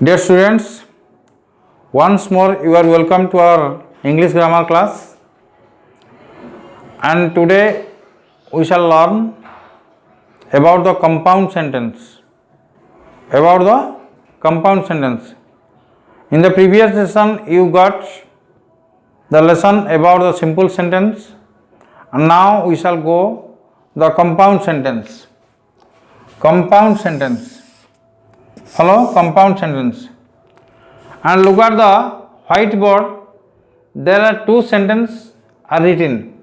Dear students, once more you are welcome to our English grammar class, and today we shall learn about the compound sentence. About the compound sentence. In the previous lesson you got the lesson about the simple sentence, and now we shall go the compound sentence. Compound sentence. Follow compound sentence, and look at the whiteboard. There are two sentences are written.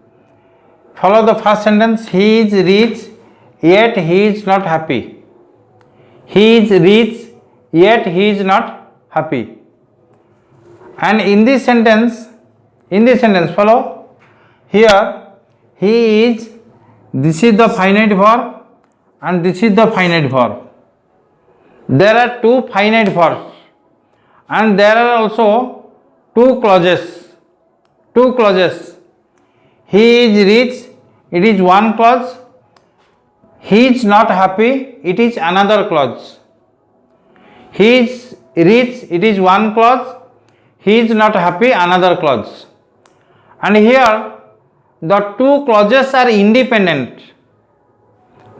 Follow the first sentence. He is rich, yet he is not happy. He is rich, yet he is not happy. And in this sentence, follow here. He is. This is the finite verb, and this is the finite verb. There are two finite verbs, and there are also two clauses. He is rich, it is one clause. He is not happy, it is another clause. He is rich, it is one clause. He is not happy, another clause. And here the two clauses are independent.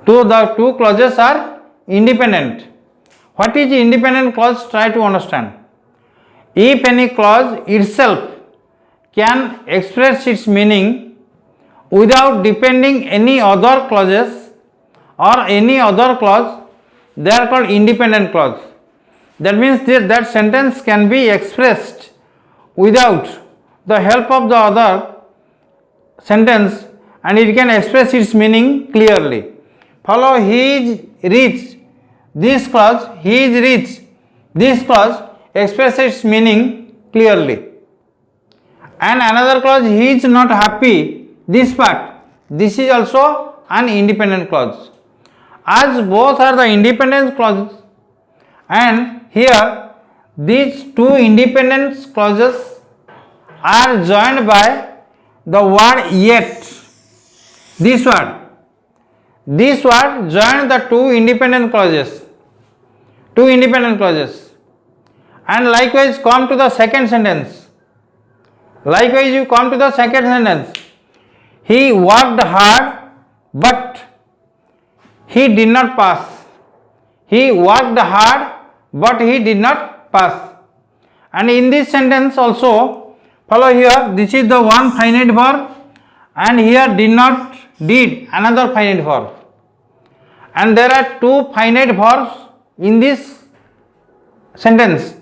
The two clauses are independent. What is independent clause? Try to understand. If any clause itself can express its meaning without depending any other clauses or any other clause, they are called independent clause. That means that sentence can be expressed without the help of the other sentence, and it can express its meaning clearly. Follow. He is rich. This clause, he is rich, this clause expresses its meaning clearly. And another clause, he is not happy, this part, this is also an independent clause. As both are the independent clauses, and here these two independent clauses are joined by the word yet. This word joined the two independent clauses. And likewise come to the second sentence. He worked hard, but he did not pass. And in this sentence also, follow here, this is the one finite verb, and here did another finite verb. And there are two finite verbs in this sentence,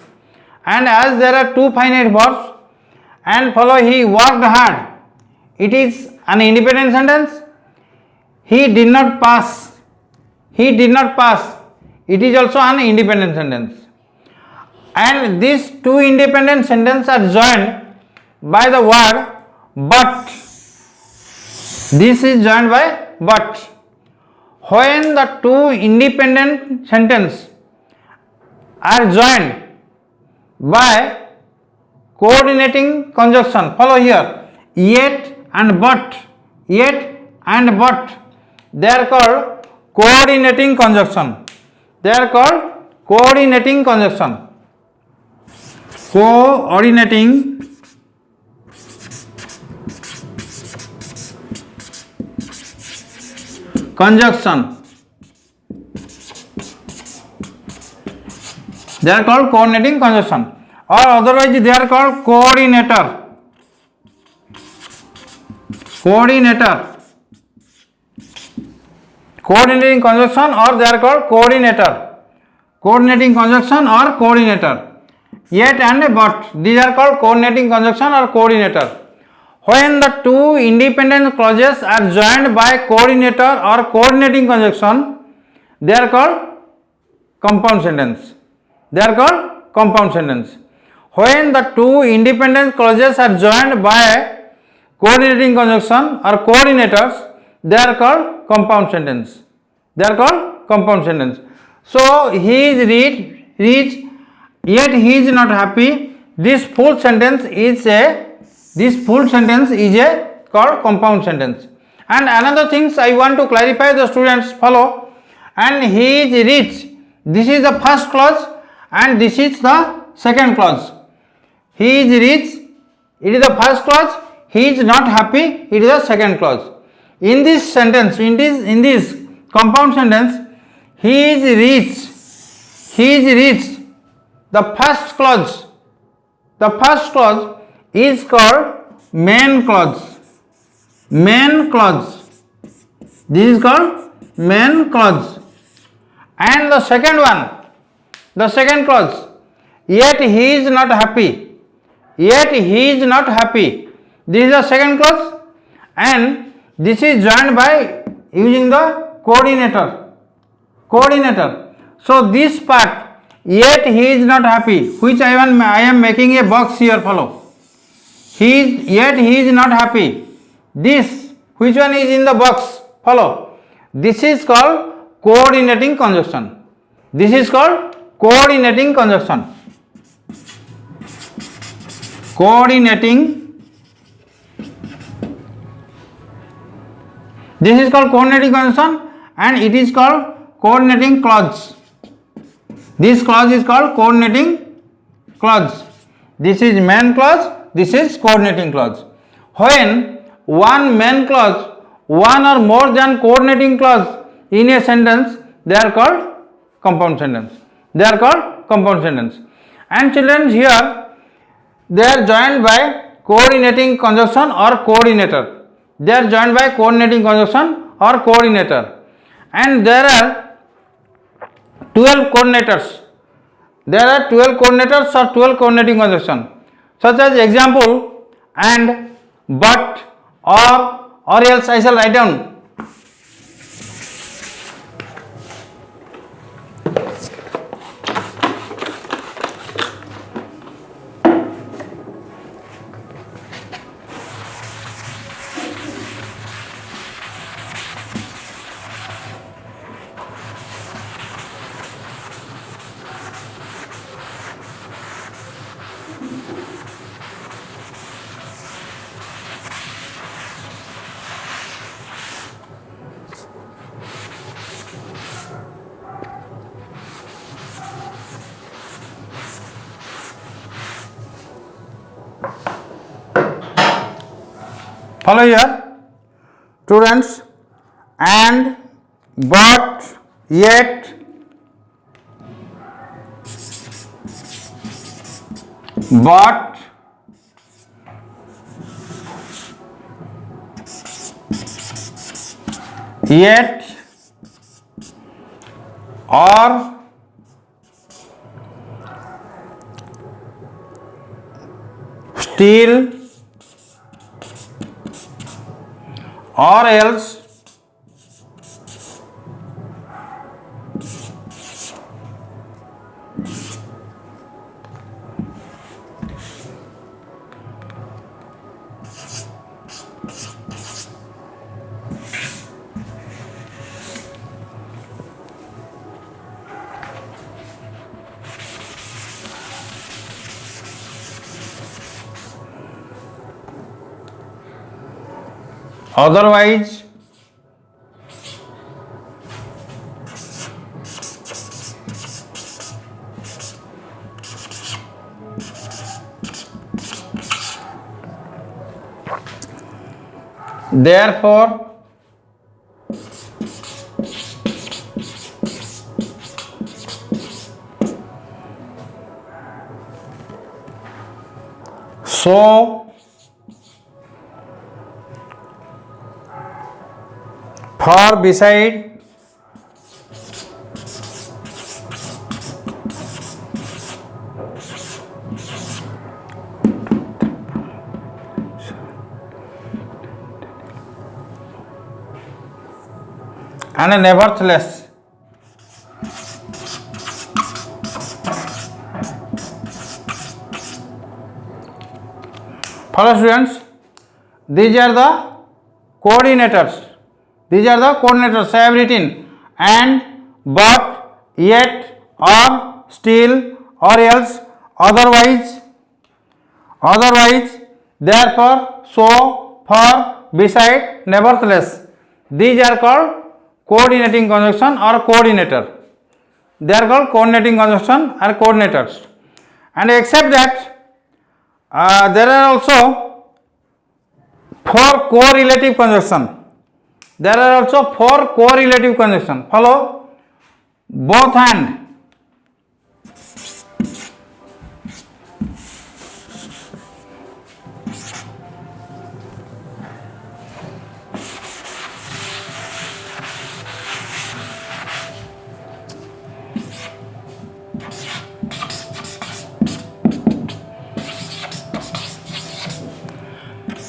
and as there are two finite verbs, and follow, he worked hard, it is an independent sentence. He did not pass, it is also an independent sentence. And these two independent sentences are joined by the word but. This is joined by but. When the two independent sentences are joined by coordinating conjunction, follow here, yet and but, they are called coordinating conjunction. Coordinating conjunction. They are called coordinating conjunction, or otherwise they are called coordinator. Coordinating conjunction, or they are called coordinator. Coordinating conjunction or coordinator. Yet and but, these are called coordinating conjunction or coordinator. When the two independent clauses are joined by coordinator or coordinating conjunction, they are called compound sentence. When the two independent clauses are joined by coordinating conjunction or coordinators, they are called compound sentence. So he is rich, yet he is not happy. This full sentence is called compound sentence. And another things I want to clarify the students, follow. And he is rich, this is the first clause, and this is the second clause. He is rich, it is the first clause. He is not happy, it is the second clause. In this sentence, in this compound sentence, he is rich. The first clause is called main clause. This is called main clause. And the second clause, yet he is not happy. This is the second clause, and this is joined by using the coordinator. So this part, yet he is not happy, which I am making a box here, follow. Yet he is not happy. This, which one is in the box, follow. This is called coordinating conjunction. This is called coordinating conjunction. This is called coordinating conjunction, and it is called coordinating clause. This clause is called coordinating clause. This is main clause, this is coordinating clause. When one main clause, one or more than coordinating clause in a sentence, they are called compound sentence. And children, here they are joined by coordinating conjunction or coordinator. And there are 12 coordinators. Or 12 coordinating conjunction. Such as example, and, but, or else. I shall write down. Follow here, students, and, but, yet, or, still, or else, otherwise, therefore, so, for, beside, and nevertheless. Follow, students, these are the coordinators. I have written, and, but, yet, or, still, or else, otherwise, therefore, so, for, beside, nevertheless. These are called coordinating conjunction or coordinator. they are called coordinating conjunction or coordinators. And except that there are also 4 correlative conjunction. There are also 4 correlative conjunction. Follow, both and,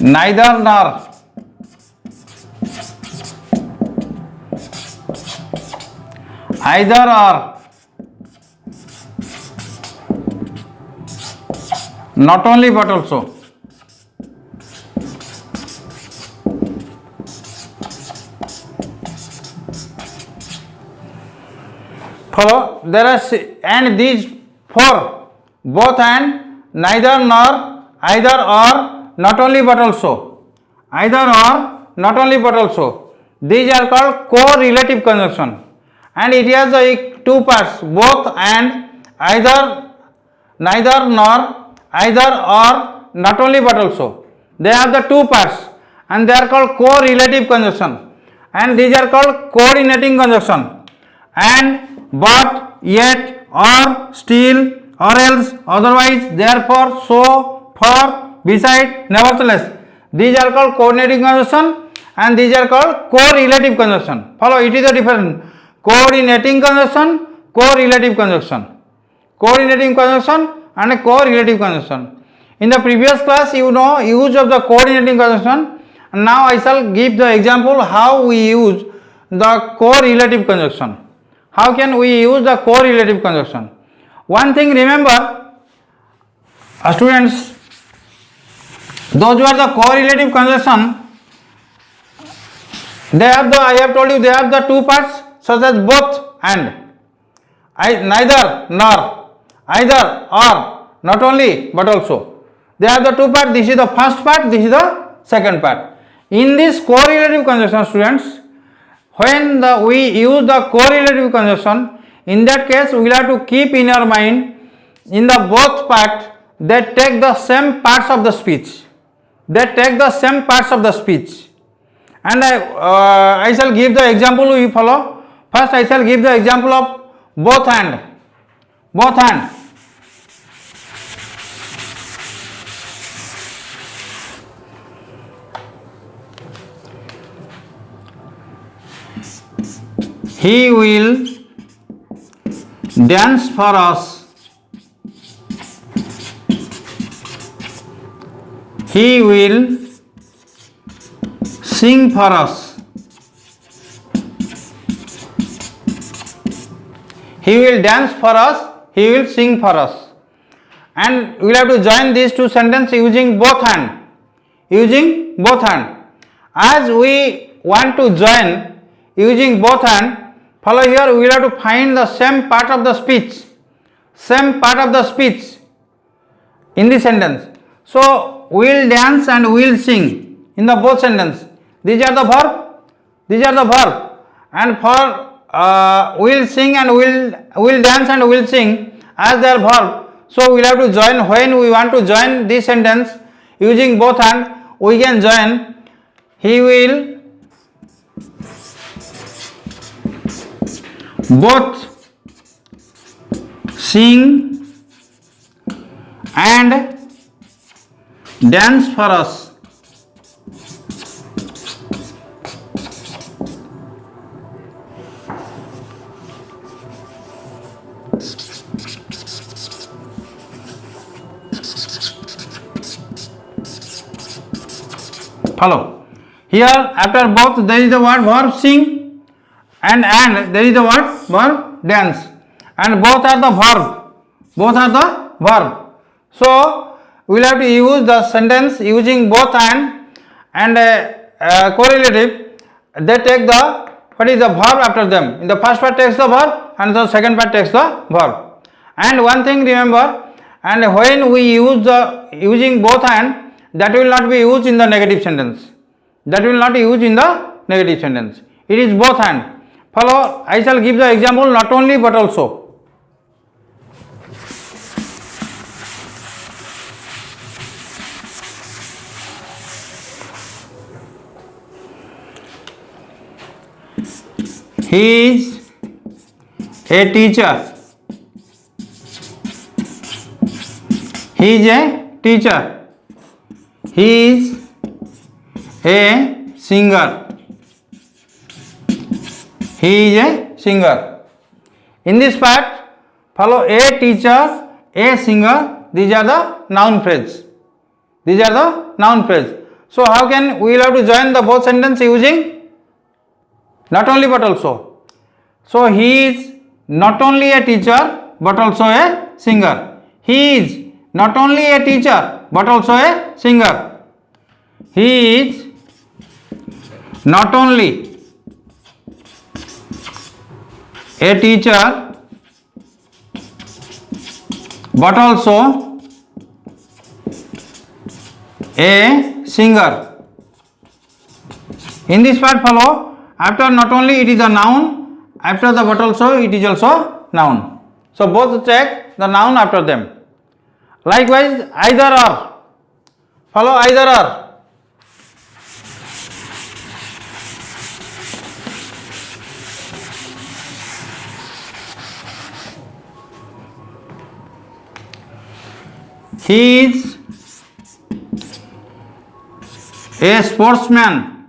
neither nor, either or, not only but also. Follow, there are, and these 4, both and, neither nor, either or, not only but also, either or, not only but also, these are called correlative conjunction, and it has 2 parts, both and, either, neither nor, either or, not only but also. They have the 2 parts and they are called correlative conjunction, and these are called coordinating conjunction. And, but, yet, or, still, or else, otherwise, therefore, so, for, beside, nevertheless. These are called coordinating conjunction and these are called correlative conjunction. Follow, it is a difference. Coordinating conjunction, correlative conjunction. Coordinating conjunction and a correlative conjunction. In the previous class, you know use of the coordinating conjunction, and now I shall give the example how we use the correlative conjunction. How can we use the correlative conjunction? One thing remember, students, those who are the correlative conjunction, they have the, I have told you, they have the 2 parts such as both and, neither nor, either or, not only but also. They have the 2 parts. This is the first part, this is the second part. In this correlative conjunction, students, when we use the correlative conjunction, in that case we will have to keep in your mind, in the both part, they take the same parts of the speech. They take the same parts of the speech. And I shall give the example you follow. First I shall give the example of both and. Both and. He will dance for us. He will sing for us. He will dance for us. He will sing for us. And we will have to join these 2 sentences using both hand. Using both hand. As we want to join using both hand, follow here, we will have to find the same part of the speech. Same part of the speech in the sentence. So, we will dance and we will sing in the both sentence. These are the verb. These are the verb. And for we will sing and we will dance and we will sing as their verb. So, we will have to join, when we want to join this sentence using both hand, we can join he will both sing and dance for us. Follow. Here after both there is the word verb sing and there is the word verb dance, and both are the verb. Both are the verb. So we will have to use the sentence using both and correlative. They take the, what is the verb after them. In the first part takes the verb and the second part takes the verb. And one thing remember, and when we use the using both hand, that will not be used in the negative sentence. That will not be used in the negative sentence. It is both hand. Follow, I shall give the example not only but also. he is a teacher. He is a teacher. He is a singer. He is a singer. In this part, follow a teacher, a singer. These are the noun phrase. These are the noun phrase. So how can we will have to join the both sentence using not only but also. So he is not only a teacher but also a singer. He is not only a teacher but also a singer. He is not only a teacher but also a singer. In this part follow, after not only it is a noun, after the but also it is also noun. So both take the noun after them. Likewise either or, follow either or. He is a sportsman.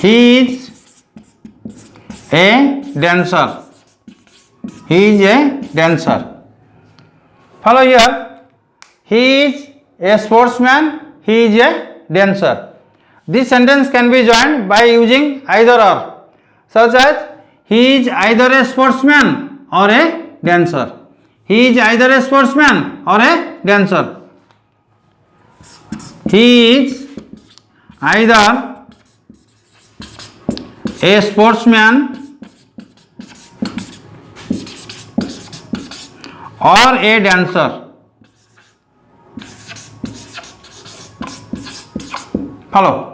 He is a dancer. He is a dancer. Follow here. He is a sportsman. He is a dancer. This sentence can be joined by using either or, such as he is either a sportsman or a dancer. He is either a sportsman or a dancer. He is either a sportsman or a dancer. Follow.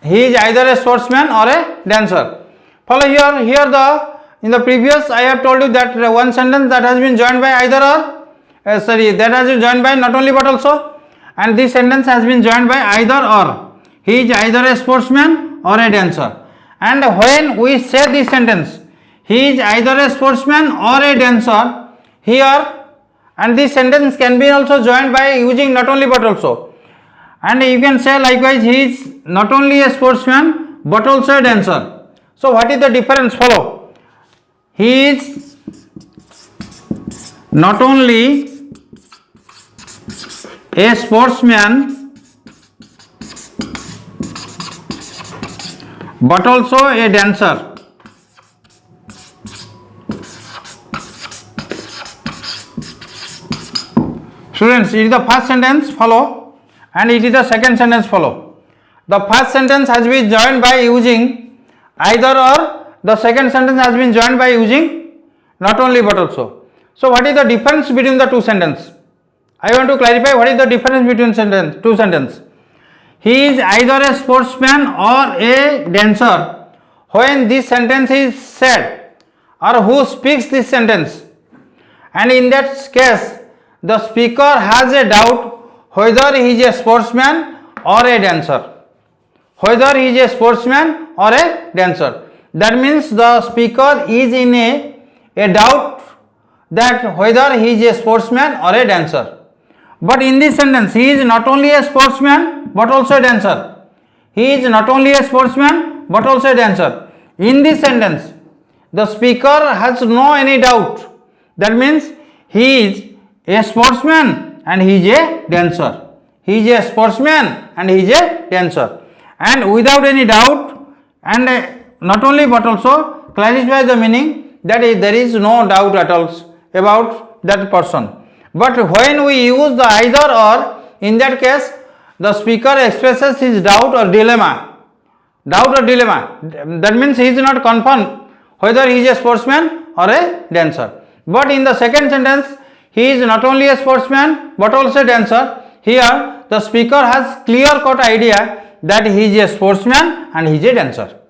He is either a sportsman or a dancer. Follow here. Here the in the previous I have told you that one sentence that has been joined by either or, that has been joined by not only but also, and this sentence has been joined by either or. He is either a sportsman or a dancer. And when we say this sentence, he is either a sportsman or a dancer, here, and this sentence can be also joined by using not only but also. And you can say likewise, he is not only a sportsman but also a dancer. So what is the difference? Follow. He is not only a sportsman but also a dancer. Students, it is the first sentence, follow, and it is the second sentence, follow. The first sentence has been joined by using either or, the second sentence has been joined by using not only but also. So what is the difference between the two sentences? I want to clarify what is the difference between two sentences. He is either a sportsman or a dancer when this sentence is said, or who speaks this sentence, and in that case the speaker has a doubt whether he is a sportsman or a dancer. Whether he is a sportsman or a dancer. That means the speaker is in a doubt that whether he is a sportsman or a dancer. But in this sentence, he is not only a sportsman but also a dancer. He is not only a sportsman but also a dancer. In this sentence, the speaker has no any doubt. That means he is a sportsman and he is a dancer. He is a sportsman and he is a dancer. And without any doubt, and not only but also clarify the meaning that there is no doubt at all about that person. But when we use the either or, in that case the speaker expresses his doubt or dilemma. Doubt or dilemma. That means he is not confirmed whether he is a sportsman or a dancer. But in the second sentence, he is not only a sportsman but also a dancer. Here the speaker has clear cut idea that he is a sportsman and he is a dancer.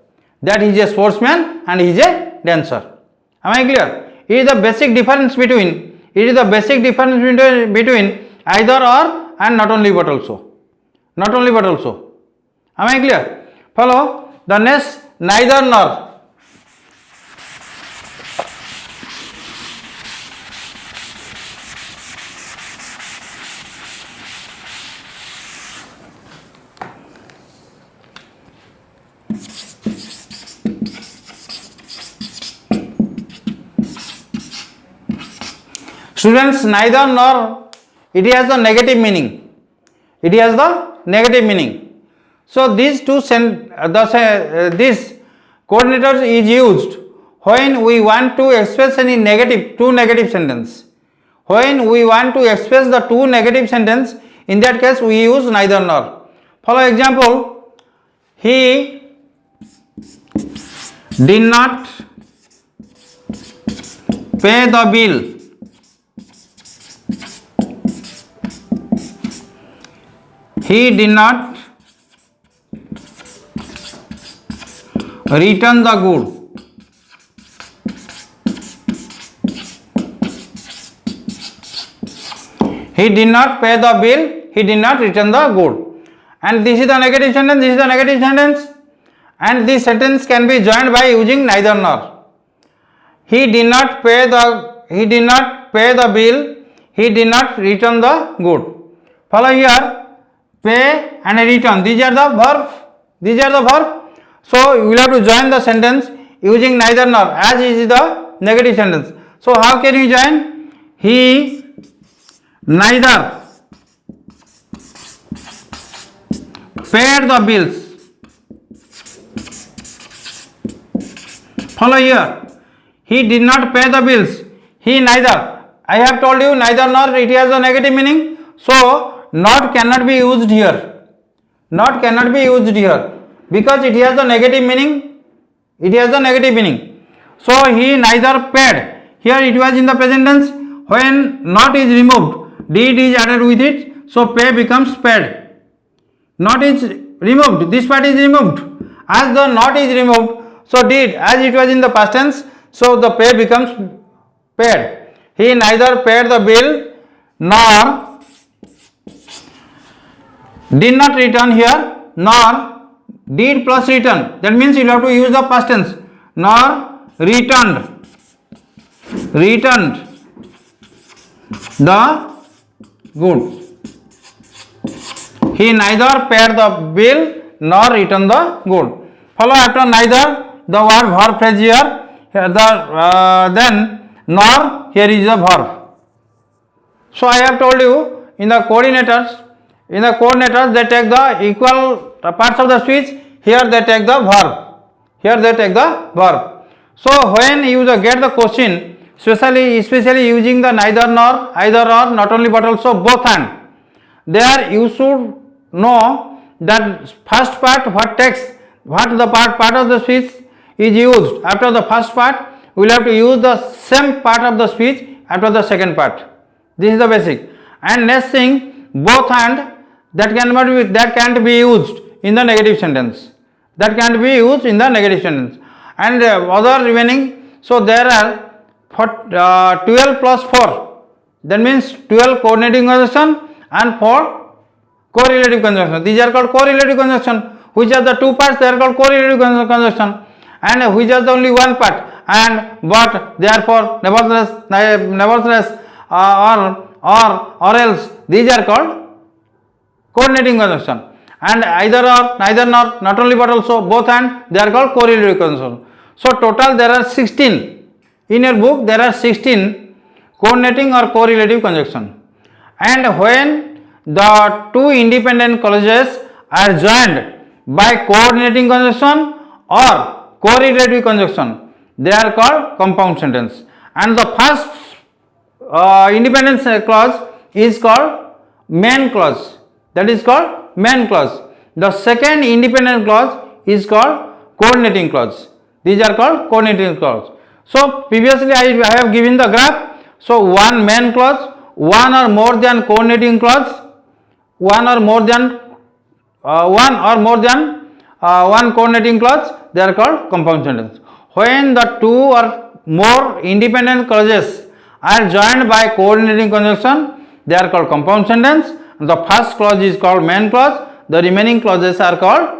That he is a sportsman and he is a dancer. Am I clear? It is the basic difference between either or and not only but also. Not only but also. Am I clear? Follow the next neither nor. Students, neither nor, it has the negative meaning. It has the negative meaning. So these two this coordinators is used when we want to express any two negative sentence. When we want to express the two negative sentence, in that case we use neither nor. Follow example. He did not pay the bill. He did not return the good. He did not pay the bill. He did not return the good. And this is the negative sentence. This is the negative sentence. And this sentence can be joined by using neither nor. He did not pay the bill. He did not return the good. Follow here. Pay and return. These are the verb. So you will have to join the sentence using neither nor, as is the negative sentence. So how can you join? He neither paid the bills. Follow here. He did not pay the bills. He neither. I have told you neither nor, it has a negative meaning. So not cannot be used here. Not cannot be used here because it has a negative meaning. It has a negative meaning. So he neither paid. Here it was in the present tense. When not is removed, did is added with it. So pay becomes paid. Not is removed. This part is removed. As the not is removed, so did, as it was in the past tense, so the pay becomes paid. He neither paid the bill nor did not return here, nor did plus return. That means you have to use the past tense. Nor returned the good. He neither paid the bill nor returned the good. Follow after neither the word verb phrase here. Then nor, here is the verb. So I have told you in the coordinators they take the equal parts of the speech. Here they take the verb. So when you get the question, especially using the neither nor, either or, not only but also both and, there you should know that first part what the part of the speech is used. After the first part, we will have to use the same part of the speech after the second part. This is the basic. And next thing, both and, that can't be used in the negative sentence. And other remaining, so there are 12 plus 4. That means 12 coordinating conjunction and 4 correlative conjunction. These are called correlative conjunction. Which are the two parts? They are called correlative conjunction. And which is the only one part? And but therefore nevertheless or else, these are called coordinating conjunction. And either or, neither nor, not only but also, both and, they are called correlative conjunction. So total there are 16. In your book there are 16 coordinating or correlative conjunction. And when the two independent clauses are joined by coordinating conjunction or correlative conjunction, they are called compound sentence. And the first independent clause is called main clause. That is called main clause. The second independent clause is called coordinating clause. These are called coordinating clause. So previously I have given the graph. So one main clause, one or more than coordinating clause, one coordinating clause, they are called compound sentence. When the two or more independent clauses are joined by coordinating conjunction, they are called compound sentence. The first clause is called main clause. The remaining clauses are called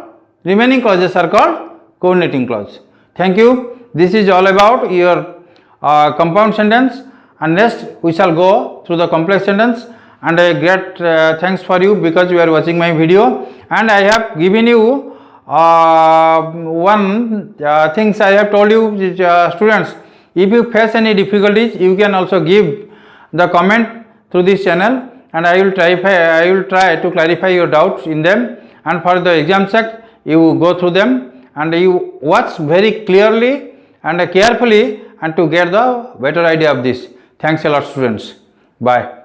coordinating clause. Thank you. This is all about your compound sentence, and next we shall go through the complex sentence. And a great thanks for you because you are watching my video, and I have given you one things I have told you, students. If you face any difficulties, you can also give the comment through this channel, and I will try to clarify your doubts in them. And for the exam check, you go through them and you watch very clearly and carefully, and to get the better idea of this. Thanks a lot, students. Bye.